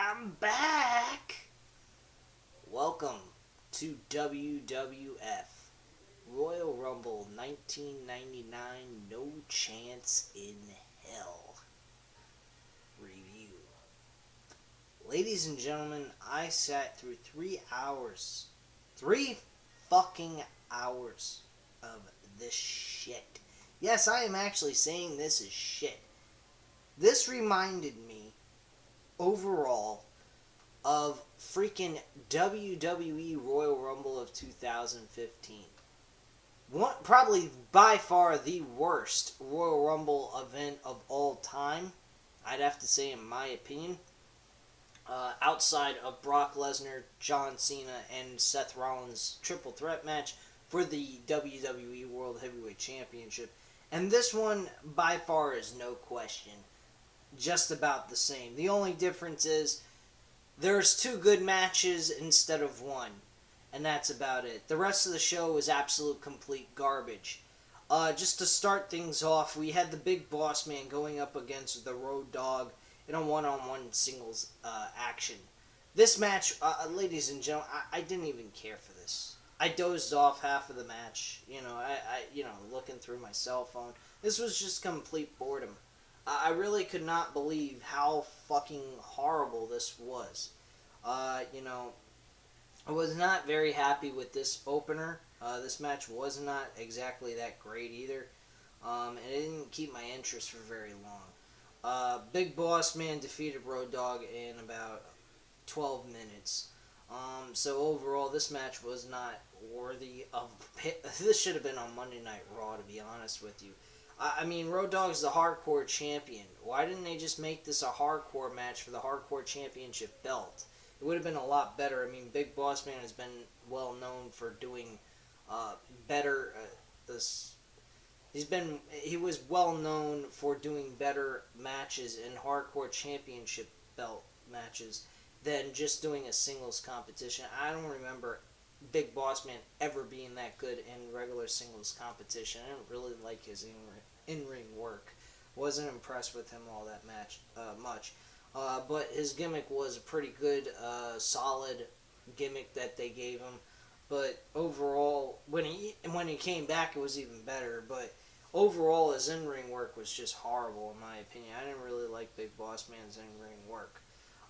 I'm back! Welcome to WWF Royal Rumble 1999 No Chance in Hell review. Ladies and gentlemen, I sat through 3 hours. 3 fucking hours of this shit. Yes, I am actually saying this is shit. This reminded me overall of freaking WWE Royal Rumble of 2015. Probably by far the worst Royal Rumble event of all time, I'd have to say, in my opinion. Outside of Brock Lesnar, John Cena, and Seth Rollins' triple threat match for the WWE World Heavyweight Championship. And this one, by far, is no question just about the same. The only difference is there's 2 good matches instead of 1, and that's about it. The rest of the show was absolute complete garbage. Just to start things off, we had the Big Boss Man going up against the Road Dogg in a one-on-one singles action. This match, ladies and gentlemen, I didn't even care for this. I dozed off half of the match. Looking through my cell phone. This was just complete boredom. I really could not believe how fucking horrible this was. I was not very happy with this opener. This match was not exactly that great either. And it didn't keep my interest for very long. Big Boss Man defeated Road Dogg in about 12 minutes. So overall, this match was not worthy of... This should have been on Monday Night Raw, to be honest with you. Road Dogg's the hardcore champion. Why didn't they just make this a hardcore match for the hardcore championship belt? It would have been a lot better. Big Boss Man has been well known for doing better. He was well known for doing better matches in hardcore championship belt matches than just doing a singles competition. I don't remember Big Boss Man ever being that good in regular singles competition. I didn't really like his in-ring work. Wasn't impressed with him all that much. But his gimmick was a pretty good, solid gimmick that they gave him. But overall, when he came back, it was even better. But overall, his in-ring work was just horrible, in my opinion. I didn't really like Big Boss Man's in-ring work.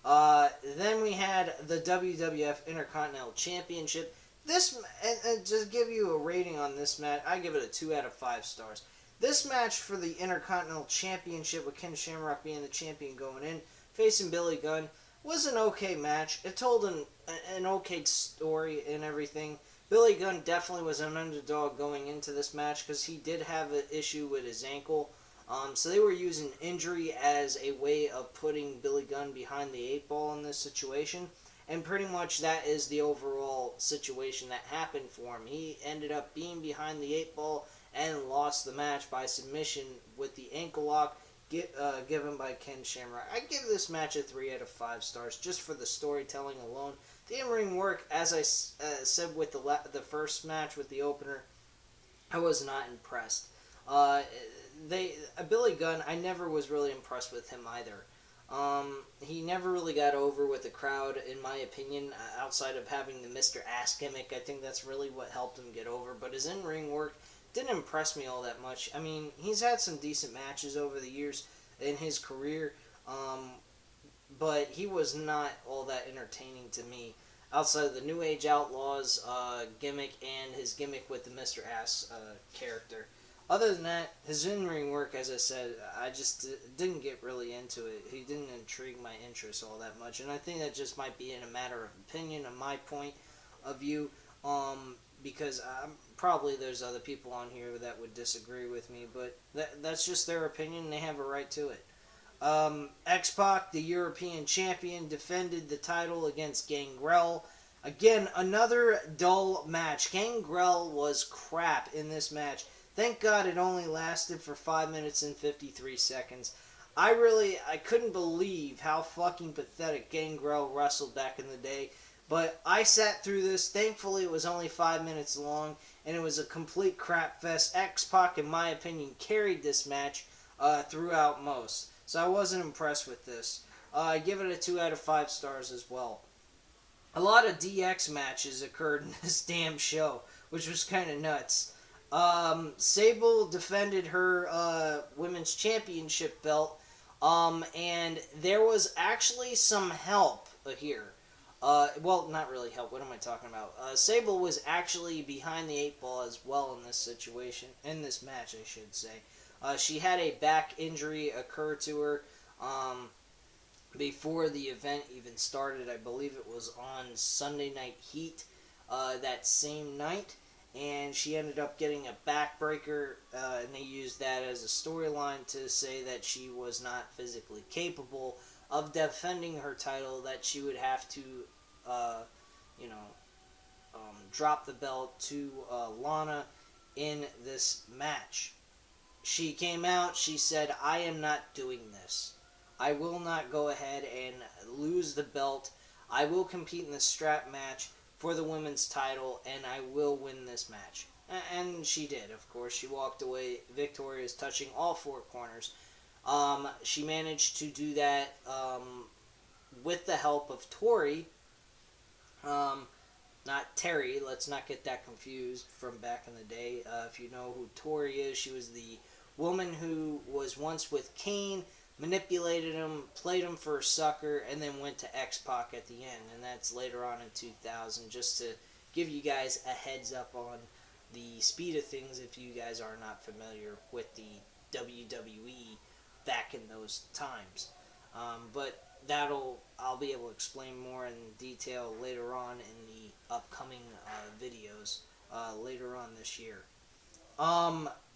Then we had the WWF Intercontinental Championship. And just give you a rating on this match, I give it a 2 out of 5 stars. This match for the Intercontinental Championship, with Ken Shamrock being the champion going in, facing Billy Gunn, was an okay match. It told an okay story and everything. Billy Gunn definitely was an underdog going into this match because he did have an issue with his ankle. So they were using injury as a way of putting Billy Gunn behind the 8 ball in this situation. And pretty much that is the overall situation that happened for him. He ended up being behind the 8 ball and lost the match by submission with the ankle lock given by Ken Shamrock. I give this match a 3 out of 5 stars just for the storytelling alone. The in-ring work, as I said with the first match with the opener, I was not impressed. Billy Gunn, I never was really impressed with him either. He never really got over with the crowd, in my opinion, outside of having the Mr. Ass gimmick. I think that's really what helped him get over, but his in-ring work didn't impress me all that much. He's had some decent matches over the years in his career, but he was not all that entertaining to me, outside of the New Age Outlaws gimmick and his gimmick with the Mr. Ass character. Other than that, his in-ring work, as I said, I just didn't get really into it. He didn't intrigue my interest all that much, and I think that just might be in a matter of opinion on my point of view, because probably there's other people on here that would disagree with me, but that's just their opinion, and they have a right to it. X-Pac, the European champion, defended the title against Gangrel. Again, another dull match. Gangrel was crap in this match. Thank God it only lasted for 5 minutes and 53 seconds. I couldn't believe how fucking pathetic Gangrel wrestled back in the day. But I sat through this. Thankfully, it was only 5 minutes long, and it was a complete crap fest. X-Pac, in my opinion, carried this match throughout most. So I wasn't impressed with this. I give it a 2 out of 5 stars as well. A lot of DX matches occurred in this damn show, which was kind of nuts. Sable defended her women's championship belt, and there was actually some help here. Well, not really help. What am I talking about? Sable was actually behind the 8 ball as well in this situation, in this match, I should say. She had a back injury occur to her before the event even started. I believe it was on Sunday Night Heat that same night. And she ended up getting a backbreaker, and they used that as a storyline to say that she was not physically capable of defending her title, that she would have to, drop the belt to Lana in this match. She came out, she said, "I am not doing this. I will not go ahead and lose the belt. I will compete in the strap match for the women's title, and I will win this match." And she did, of course. She walked away victorious, touching all 4 corners. She managed to do that with the help of Tori. Not Terry, let's not get that confused from back in the day. If you know who Tori is, she was the woman who was once with Kane, manipulated him, played him for a sucker, and then went to X-Pac at the end. And that's later on in 2000, just to give you guys a heads up on the speed of things if you guys are not familiar with the WWE back in those times. But I'll be able to explain more in detail later on in the upcoming videos later on this year.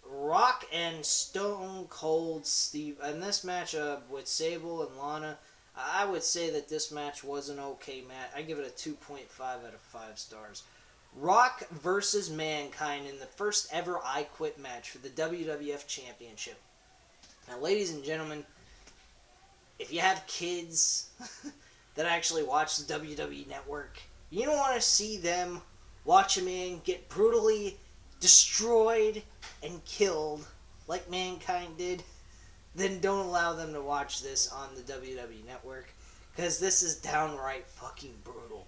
Rock and Stone Cold Steve, and this match with Sable and Lana, I would say that this match was an okay match. I give it a 2.5 out of 5 stars. Rock versus Mankind in the first ever I Quit match for the WWF Championship. Now, ladies and gentlemen, if you have kids that actually watch the WWE Network, you don't want to see them watch a man get brutally destroyed and killed like Mankind did, then don't allow them to watch this on the WWE Network, because this is downright fucking brutal.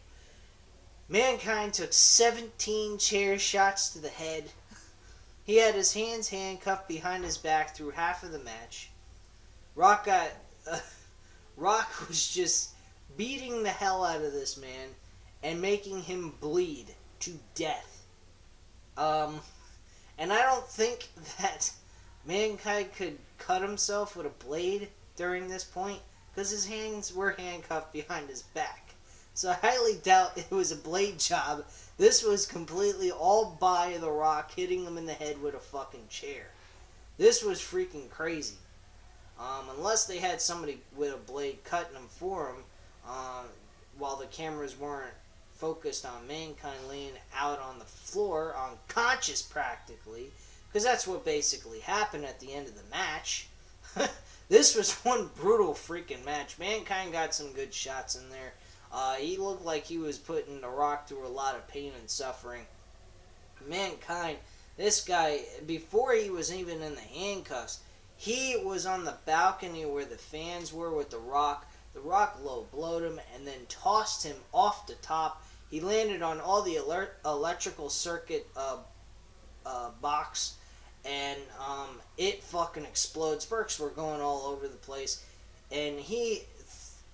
Mankind took 17 chair shots to the head. He had his hands handcuffed behind his back through half of the match. Rock was just beating the hell out of this man and making him bleed to death. And I don't think that Mankind could cut himself with a blade during this point, because his hands were handcuffed behind his back. So I highly doubt it was a blade job. This was completely all by The Rock hitting him in the head with a fucking chair. This was freaking crazy. Unless they had somebody with a blade cutting him for him, while the cameras weren't focused on Mankind laying out on the floor, unconscious practically, because that's what basically happened at the end of the match. This was one brutal freaking match. Mankind got some good shots in there. He looked like he was putting The Rock through a lot of pain and suffering. Mankind, this guy, before he was even in the handcuffs, he was on the balcony where the fans were with The Rock. The Rock low-blowed him and then tossed him off the top. He landed on all the electrical circuit box, and it fucking exploded. Sparks were going all over the place, and he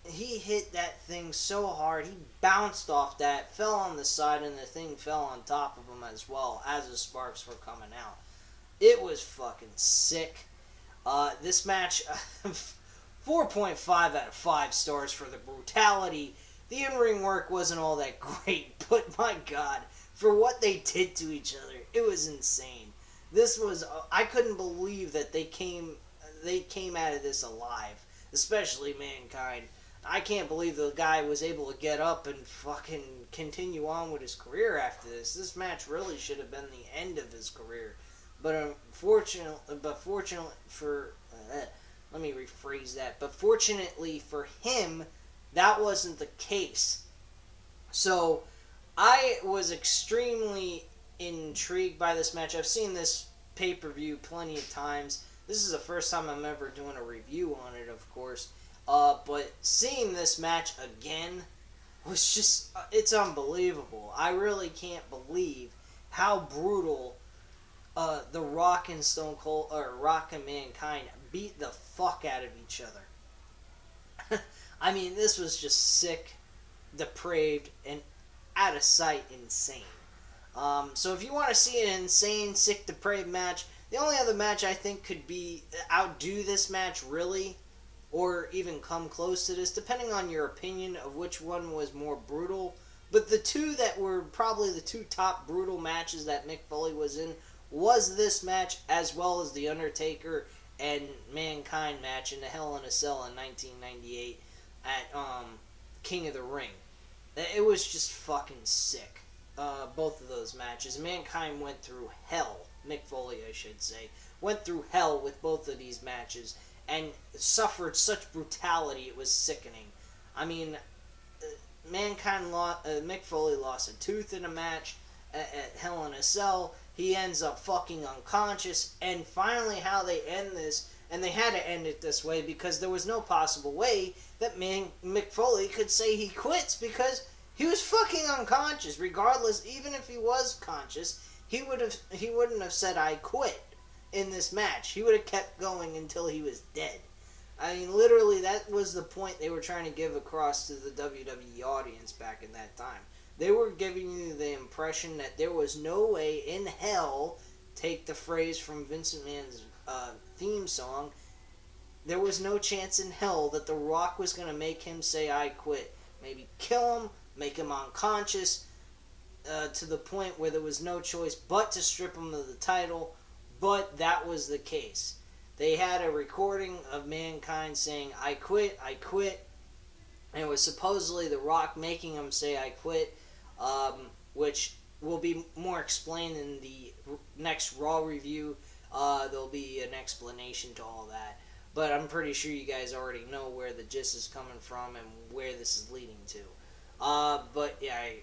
hit that thing so hard, he bounced off that, fell on the side, and the thing fell on top of him as well as the sparks were coming out. It was fucking sick. This match, 4.5 out of 5 stars for the brutality. The in-ring work wasn't all that great, but my god, for what they did to each other, it was insane. This was, I couldn't believe that they came out of this alive, especially Mankind. I can't believe the guy was able to get up and fucking continue on with his career after this. This match really should have been the end of his career. But fortunately for, let me rephrase that. But fortunately for him, that wasn't the case. So, I was extremely intrigued by this match. I've seen this pay-per-view plenty of times. This is the first time I'm ever doing a review on it, of course. But seeing this match again was just, it's unbelievable. I really can't believe how brutal The Rock and Stone Cold, or Rock and Mankind, beat the fuck out of each other. I mean, this was just sick, depraved, and out of sight insane. So if you want to see an insane, sick, depraved match, the only other match I think could be outdo this match really, or even come close to this, depending on your opinion of which one was more brutal. But the two that were probably the two top brutal matches that Mick Foley was in was this match, as well as the Undertaker and Mankind match in the Hell in a Cell in 1998 at King of the Ring. It was just fucking sick. Both of those matches. Mankind went through hell. Mick Foley, I should say, went through hell with both of these matches and suffered such brutality it was sickening. I mean, Mick Foley lost a tooth in a match at Hell in a Cell. He ends up fucking unconscious, and finally how they end this, and they had to end it this way because there was no possible way that Mick Foley could say he quits, because he was fucking unconscious. Regardless, even if he was conscious, he wouldn't have said I quit in this match. He would have kept going until he was dead. I mean, literally, that was the point they were trying to give across to the WWE audience back in that time. They were giving you the impression that there was no way in hell, take the phrase from Vince McMahon's theme song, there was no chance in hell that The Rock was going to make him say I quit. Maybe kill him, make him unconscious, to the point where there was no choice but to strip him of the title, but that was the case. They had a recording of Mankind saying, I quit, and it was supposedly The Rock making him say I quit, which will be more explained in the next Raw review. There'll be an explanation to all that, but I'm pretty sure you guys already know where the gist is coming from and where this is leading to. But yeah, I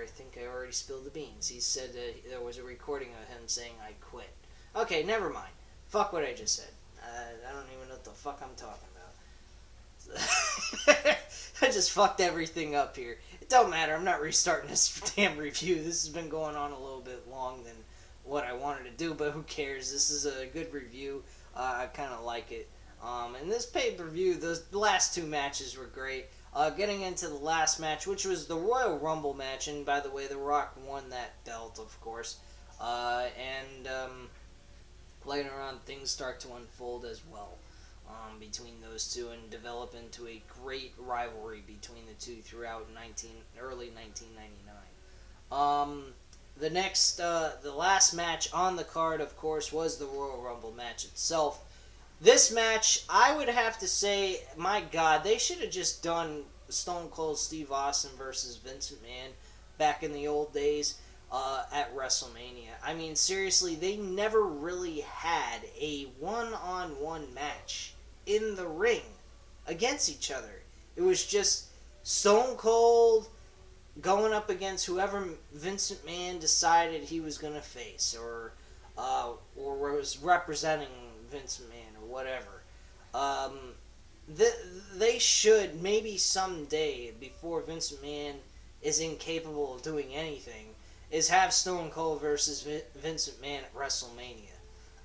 think I already spilled the beans. He said there was a recording of him saying I quit. Okay, never mind. Fuck what I just said. I don't even know what the fuck I'm talking about. I just fucked everything up here. It don't matter. I'm not restarting this damn review. This has been going on a little bit long than what I wanted to do, but who cares? This is a good review. I kind of like it. And this pay-per-view, the last two matches were great. Getting into the last match, which was the Royal Rumble match, and by the way, The Rock won that belt, of course. Later on, things start to unfold as well between those two and develop into a great rivalry between the two throughout early 1999. The last match on the card, of course, was the Royal Rumble match itself. This match, I would have to say, my God, they should have just done Stone Cold Steve Austin versus Vince McMahon back in the old days at WrestleMania. I mean, seriously, they never really had a one-on-one match in the ring against each other. It was just Stone Cold going up against whoever Vince McMahon decided he was going to face, or was representing Vince McMahon, or whatever. They should, maybe someday, before Vince McMahon is incapable of doing anything, is have Stone Cold versus Vince McMahon at WrestleMania.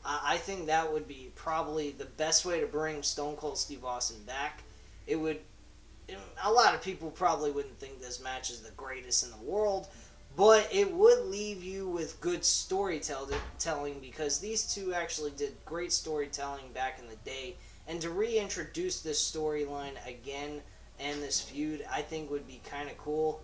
I think that would be probably the best way to bring Stone Cold Steve Austin back. A lot of people probably wouldn't think this match is the greatest in the world, but it would leave you with good storytelling, because these two actually did great storytelling back in the day, and to reintroduce this storyline again and this feud, I think would be kind of cool.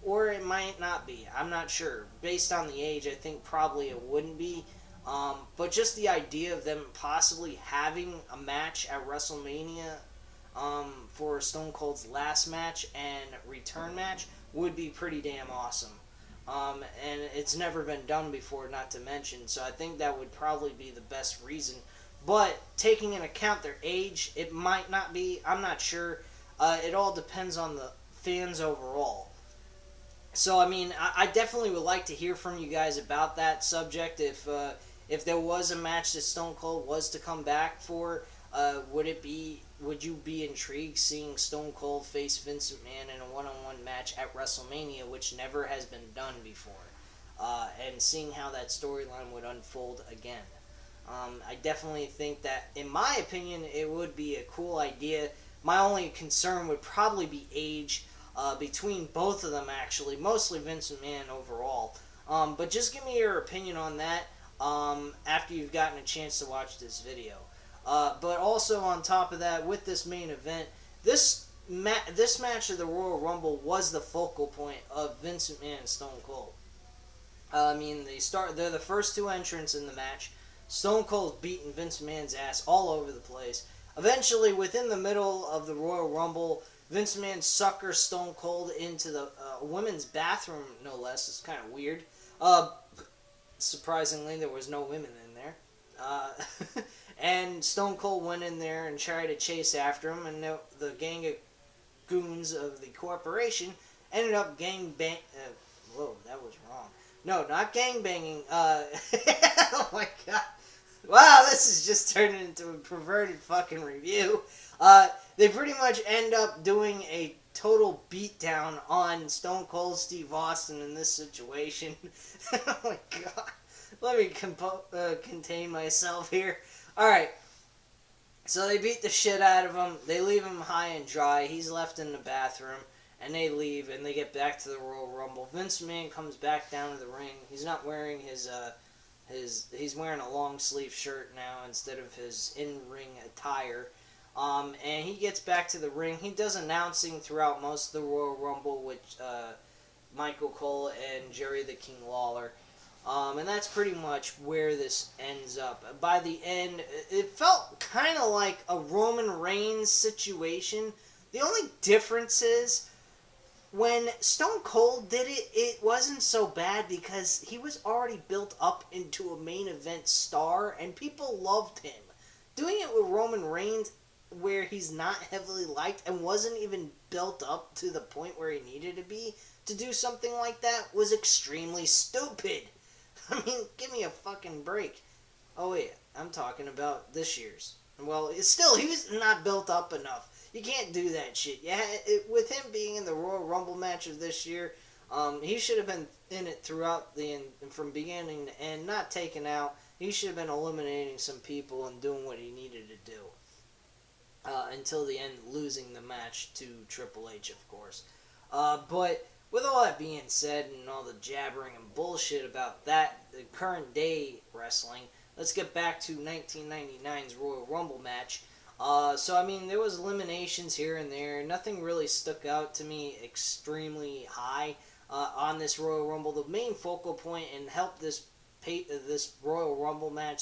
Or it might not be. I'm not sure. Based on the age, I think probably it wouldn't be. But just the idea of them possibly having a match at WrestleMania for Stone Cold's last match and return match would be pretty damn awesome. And it's never been done before, not to mention. So I think that would probably be the best reason. But taking into account their age, it might not be. I'm not sure. It all depends on the fans overall. So, I mean, I definitely would like to hear from you guys about that subject. If there was a match that Stone Cold was to come back for, would it be would you be intrigued seeing Stone Cold face Vince McMahon in a one-on-one match at WrestleMania, which never has been done before, and seeing how that storyline would unfold again? I definitely think that, in my opinion, it would be a cool idea. My only concern would probably be age between both of them, actually. Mostly Vince McMahon overall. But just give me your opinion on that after you've gotten a chance to watch this video. But also on top of that, with this main event, this match of the Royal Rumble was the focal point of Vince McMahon and Stone Cold. I mean, they're the first two entrants in the match. Stone Cold's beating Vince McMahon's ass all over the place. Eventually, within the middle of the Royal Rumble, Vince McMahon suckers Stone Cold into the women's bathroom, no less. It's kind of weird. Surprisingly, there was no women in there. And Stone Cold went in there and tried to chase after him, and the gang of goons of the corporation ended up whoa, that was wrong. No, not gangbanging. Oh my god. Wow, this is just turning into a perverted fucking review. They pretty much end up doing a total beatdown on Stone Cold Steve Austin in this situation. Oh my god. Let me contain myself here. Alright. So they beat the shit out of him. They leave him high and dry. He's left in the bathroom. And they leave, and they get back to the Royal Rumble. Vince McMahon comes back down to the ring. He's not wearing he's wearing a long sleeve shirt now instead of his in-ring attire. And he gets back to the ring. He does announcing throughout most of the Royal Rumble with Michael Cole and Jerry the King Lawler. And that's pretty much where this ends up. By the end, it felt kind of like a Roman Reigns situation. The only difference is, when Stone Cold did it, it wasn't so bad because he was already built up into a main event star and people loved him. Doing it with Roman Reigns, where he's not heavily liked and wasn't even built up to the point where he needed to be to do something like that, was extremely stupid. I mean, give me a fucking break. Oh yeah, I'm talking about this year's. Well, he was not built up enough. You can't do that shit. Yeah, with him being in the Royal Rumble match of this year, he should have been in it throughout from beginning to end, not taken out. He should have been eliminating some people and doing what he needed to do. Until the end, losing the match to Triple H, of course. But with all that being said and all the jabbering and bullshit about that, the current day wrestling, let's get back to 1999's Royal Rumble match. So, I mean, there was eliminations here and there. Nothing really stuck out to me extremely high on this Royal Rumble. The main focal point and helped this Royal Rumble match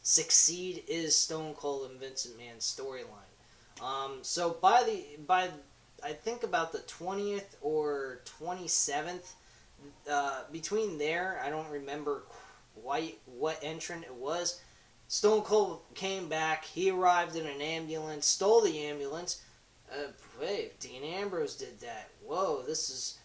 succeed is Stone Cold and Vince McMahon's storyline. So by I think about the 20th or 27th, between there, I don't remember quite what entrant it was. Stone Cold came back. He arrived in an ambulance, stole the ambulance. Hey, Dean Ambrose did that. Whoa, this is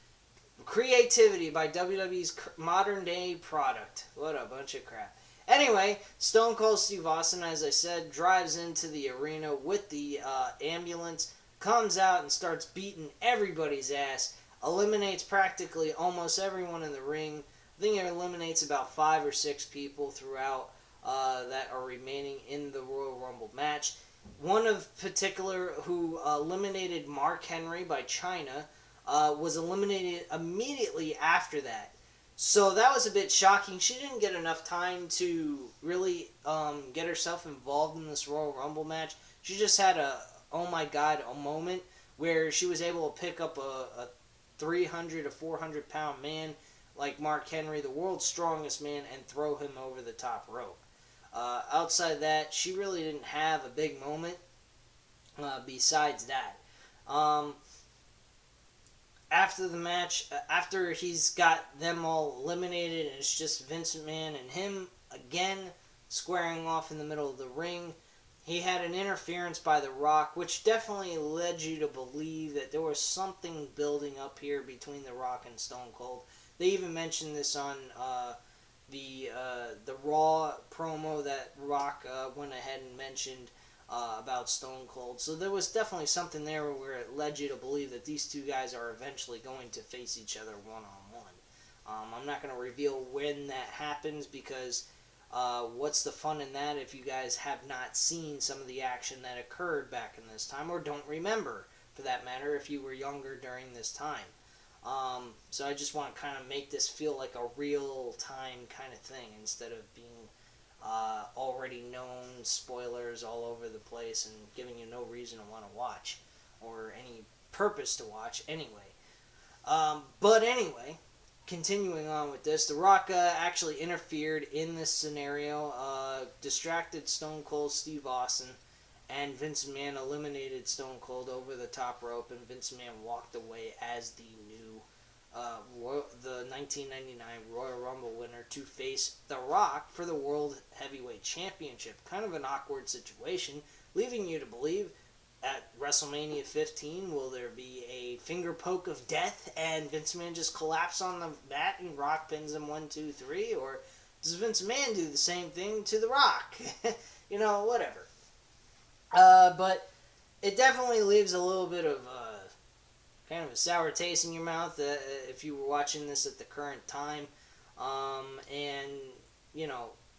creativity by WWE's modern day product. What a bunch of crap. Anyway, Stone Cold Steve Austin, as I said, drives into the arena with the ambulance, comes out and starts beating everybody's ass, eliminates practically almost everyone in the ring. I think it eliminates about 5 or 6 people throughout that are remaining in the Royal Rumble match. One of particular who eliminated Mark Henry by Chyna was eliminated immediately after that. So that was a bit shocking. She didn't get enough time to really get herself involved in this Royal Rumble match. She just had a moment where she was able to pick up a 300 to 400 pound man like Mark Henry, the world's strongest man, and throw him over the top rope. Outside that, she really didn't have a big moment besides that. After the match, after he's got them all eliminated, and it's just Vince McMahon and him again squaring off in the middle of the ring, he had an interference by The Rock, which definitely led you to believe that there was something building up here between The Rock and Stone Cold. They even mentioned this on the Raw promo that Rock went ahead and mentioned. about Stone Cold. So there was definitely something there where it led you to believe that these two guys are eventually going to face each other one-on-one. I'm not going to reveal when that happens because what's the fun in that if you guys have not seen some of the action that occurred back in this time, or don't remember, for that matter, if you were younger during this time. So I just want to kind of make this feel like a real-time kind of thing instead of being already known spoilers all over the place and giving you no reason to want to watch or any purpose to watch anyway. But anyway, continuing on with this, The Rock actually interfered in this scenario, distracted Stone Cold Steve Austin, and Vince McMahon eliminated Stone Cold over the top rope, and Vince McMahon walked away as the new the 1999 Royal Rumble winner to face The Rock for the World Heavyweight Championship. Kind of an awkward situation, leaving you to believe at WrestleMania 15, will there be a finger poke of death and Vince McMahon just collapse on the mat and Rock pins him 1, 2, 3? Or does Vince McMahon do the same thing to The Rock? Whatever. But it definitely leaves a little bit of kind of a sour taste in your mouth if you were watching this at the current time. And,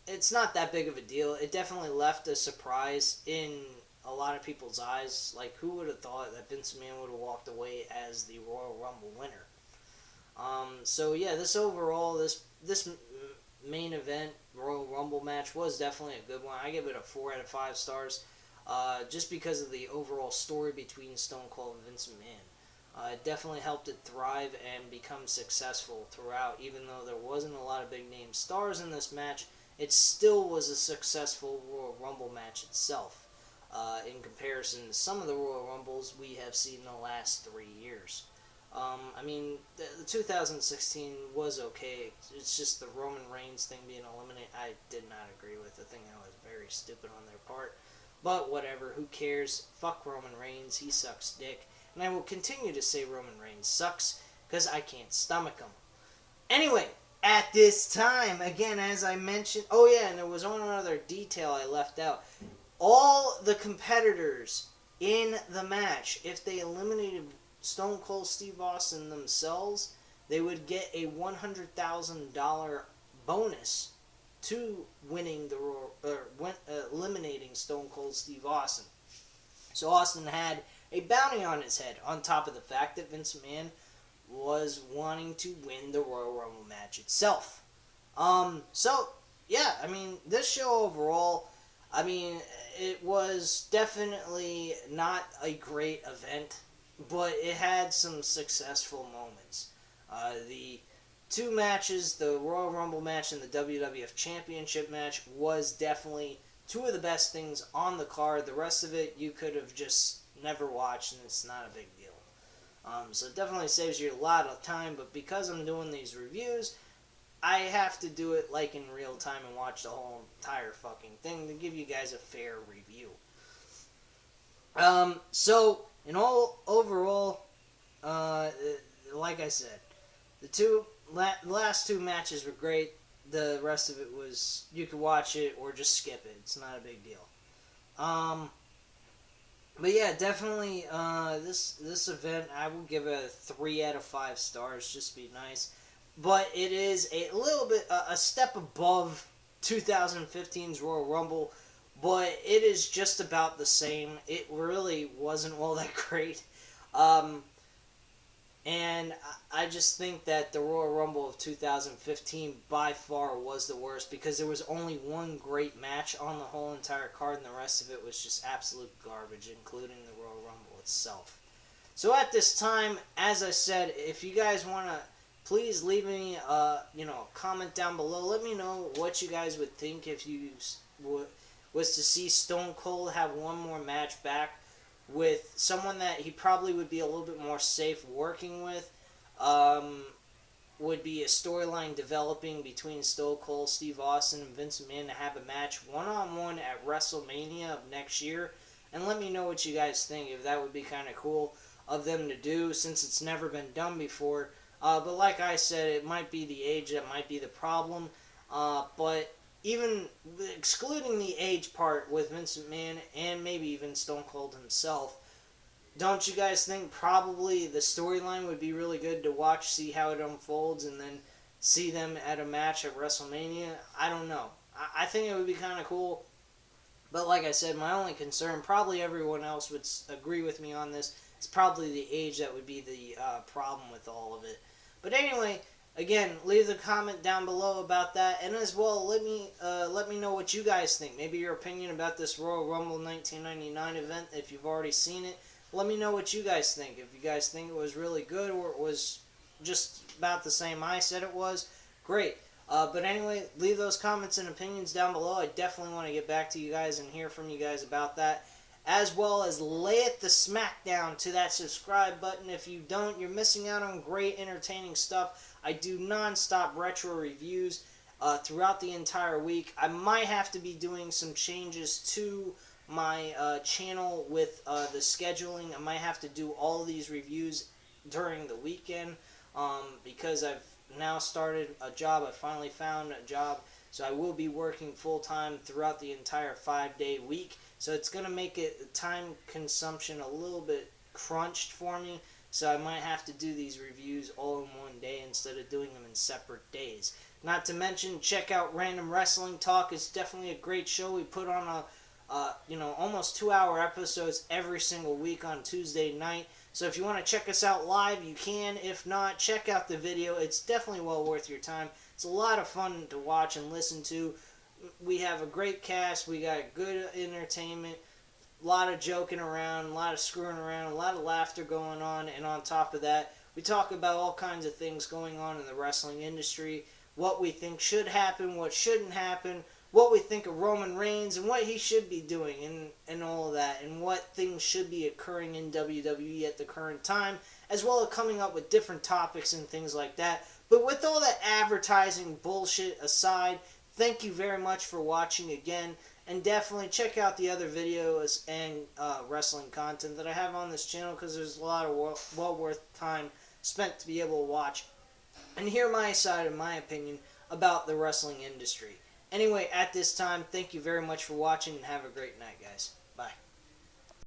it's not that big of a deal. It definitely left a surprise in a lot of people's eyes. Like, who would have thought that Vince McMahon would have walked away as the Royal Rumble winner? So yeah, this main event Royal Rumble match was definitely a good one. I give it a 4 out of 5 stars, just because of the overall story between Stone Cold and Vince McMahon. It definitely helped it thrive and become successful throughout. Even though there wasn't a lot of big name stars in this match, it still was a successful Royal Rumble match itself. In comparison to some of the Royal Rumbles we have seen in the last 3 years. The 2016 was okay. It's just the Roman Reigns thing being eliminated, I did not agree with. I think that was very stupid on their part. But whatever, who cares? Fuck Roman Reigns, he sucks dick. And I will continue to say Roman Reigns sucks, because I can't stomach him. Anyway, at this time, again, as I mentioned... Oh yeah, and there was one other detail I left out. All the competitors in the match, if they eliminated Stone Cold Steve Austin themselves, they would get a $100,000 bonus to winning eliminating Stone Cold Steve Austin. So Austin had a bounty on his head, on top of the fact that Vince McMahon was wanting to win the Royal Rumble match itself. This show overall, it was definitely not a great event, but it had some successful moments. The two matches, the Royal Rumble match and the WWF Championship match, was definitely two of the best things on the card. The rest of it you could have just never watched, and it's not a big deal. So it definitely saves you a lot of time, but because I'm doing these reviews, I have to do it like in real time and watch the whole entire fucking thing to give you guys a fair review. In all overall, like I said, the last two matches were great. The rest of it was, you could watch it or just skip it. It's not a big deal. But yeah, definitely, this event, I will give it a 3 out of 5 stars, just to be nice. But it is a little bit, a step above 2015's Royal Rumble, but it is just about the same. It really wasn't all that great. And I just think that the Royal Rumble of 2015 by far was the worst, because there was only one great match on the whole entire card, and the rest of it was just absolute garbage, including the Royal Rumble itself. So at this time, as I said, if you guys want to, please leave me a comment down below. Let me know what you guys would think if you was to see Stone Cold have one more match back with someone that he probably would be a little bit more safe working with. Would be a storyline developing between Stone Cold Steve Austin and Vince McMahon to have a match one-on-one at WrestleMania of next year. And let me know what you guys think, if that would be kind of cool of them to do, since it's never been done before. But like I said, it might be the age that might be the problem. But even excluding the age part with Vince McMahon and maybe even Stone Cold himself, don't you guys think probably the storyline would be really good to watch, see how it unfolds, and then see them at a match at WrestleMania? I don't know. I think it would be kind of cool. But like I said, my only concern, probably everyone else would agree with me on this, is probably the age that would be the problem with all of it. But anyway, again, leave a comment down below about that, and as well, let me know what you guys think. Maybe your opinion about this Royal Rumble 1999 event, if you've already seen it. Let me know what you guys think. If you guys think it was really good or it was just about the same I said it was, great. But anyway, leave those comments and opinions down below. I definitely want to get back to you guys and hear from you guys about that. As well as lay it the smackdown to that subscribe button. If you don't, you're missing out on great entertaining stuff. I do non-stop retro reviews throughout the entire week. I might have to be doing some changes to my channel with the scheduling. I might have to do all these reviews during the weekend because I've now started a job. I finally found a job, so I will be working full-time throughout the entire 5-day week. So it's going to make it time consumption a little bit crunched for me. So I might have to do these reviews all in one day instead of doing them in separate days. Not to mention, check out Random Wrestling Talk. It's definitely a great show. We put on almost 2-hour episodes every single week on Tuesday night. So if you want to check us out live, you can. If not, check out the video. It's definitely well worth your time. It's a lot of fun to watch and listen to. We have a great cast. We got good entertainment, a lot of joking around, a lot of screwing around, a lot of laughter going on. And on top of that, we talk about all kinds of things going on in the wrestling industry, what we think should happen, what shouldn't happen, what we think of Roman Reigns and what he should be doing and all of that, and what things should be occurring in WWE at the current time, as well as coming up with different topics and things like that. But with all that advertising bullshit aside, thank you very much for watching again, and definitely check out the other videos and wrestling content that I have on this channel, because there's a lot of well worth time spent to be able to watch and hear my side and my opinion about the wrestling industry. Anyway, at this time, thank you very much for watching, and have a great night, guys.